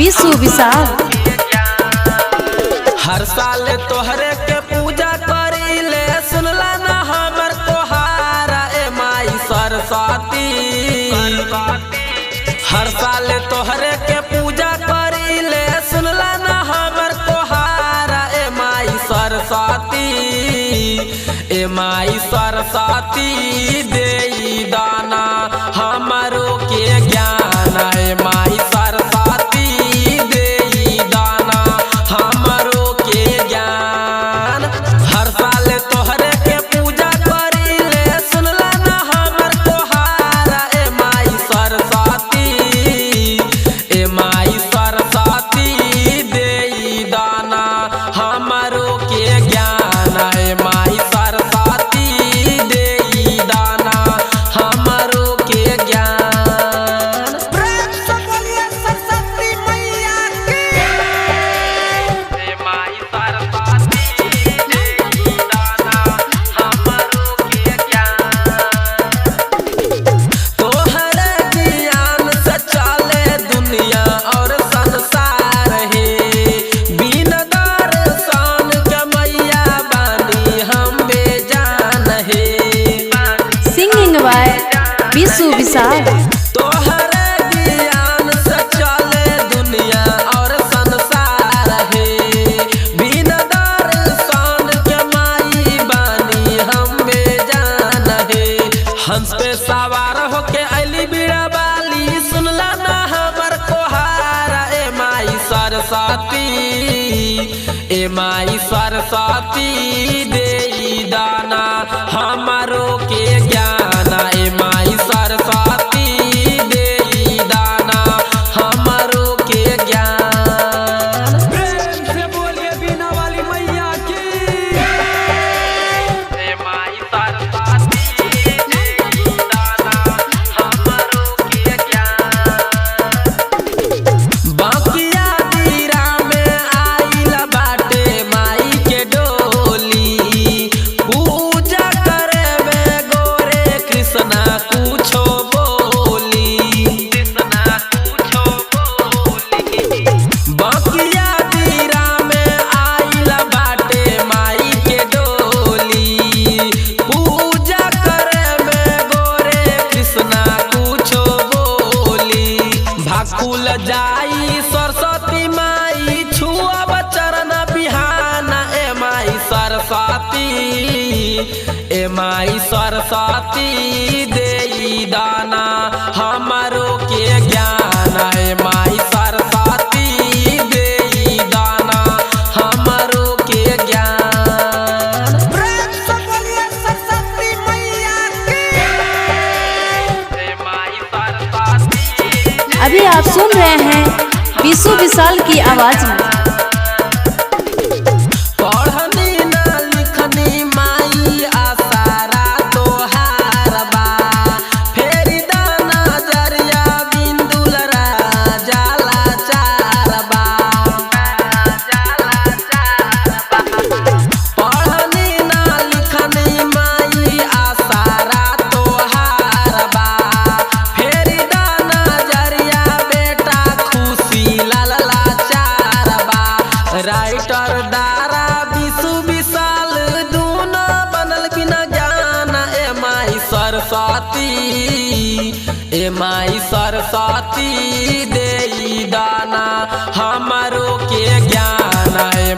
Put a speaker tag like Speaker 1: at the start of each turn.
Speaker 1: विश्व विशाल।
Speaker 2: हर साल तोहरे के पूजा करी ले, सुनला ना हमर तोहारा ए माई सरस्वती। हर साल तोहरे के पूजा करी ले, सुनला ना हमर तोहारा ए माई सरस्वती। ए माई सरस्वती देई दाना हमरो के ज्ञान, ए माई सरस्वती देई दाना हमरो के ज्ञान। हर साल तोहरे के पूजा करी ले, सुनला ना हमर तोहारा ए माई सरस्वती। ए माई सरस्वती देई दाना हमरो के ज्ञान, ए माई सरस्वती देई दाना हमरो के ज्ञान।
Speaker 3: प्रेम से बोलिए सरस्वती मैया की।
Speaker 2: ए माई सरस्वती देई दाना हमरो के ज्ञान। तोहरे ज्ञान से चले दुनिया और संसार है, बिन दर्शन के मैया बानी हम बेजान है।
Speaker 1: सिंगिंग बाय विश्व विशाल।
Speaker 2: तोहरे ज्ञान से चले दुनिया और संसार है, बिन दर्शन के माई बानी हम बेजान है। हंस पे सवार होके अली बीड़ा बाली, सुनला ना हमर कोहारा ए माई सरस्वती। ए माई सरस्वती देई दाना हमरो के ज्ञान, ए माई सरस्वती देई दाना हमरो के ज्ञान।
Speaker 3: प्रेम से बोलिए बीना वाली मैया की।
Speaker 2: ए माई सरस्वती देई दाना हमरो के ज्ञान। बाकिया दीरा में आइल बाटे माई के डोली, पूजा करे में गोरे कृष्णा कुछो बोली। कृष्णा कुछो बोली। बाकिया दीरा में आइल बाटे माई के डोली, पूजा करे में गोरे कृष्णा कुछो बोली। भाकुल जाई सरस्वती माई, छुअब चरण बिहान, ए माई सरस्वती। ए माई सरस्वती देई दाना हमरो के ज्ञान, ए माई सरस्वती देई दाना हमरो के ज्ञान।
Speaker 3: प्रेम से बोलिए सरस्वती मैया की।
Speaker 2: ए माई सरस्वती
Speaker 1: अभी आप सुन रहे हैं विश्व विशाल की आवाज में।
Speaker 2: पढ़नी ना लिखनी माई आसारा तोहार बा, फेरी दाना जरिया बिंदुल राजा लाचार बा। पढ़नी ना लिखनी माई आसारा तोहार बा, फेरी दाना जरिया बेटा खुशी लाल लाचार बा। राइटर दारा विश्व विशाल दूना बनल बिना ज्ञान, ए माई सरस्वती। ए माई सरस्वती देई दाना हमरो के ज्ञान, ए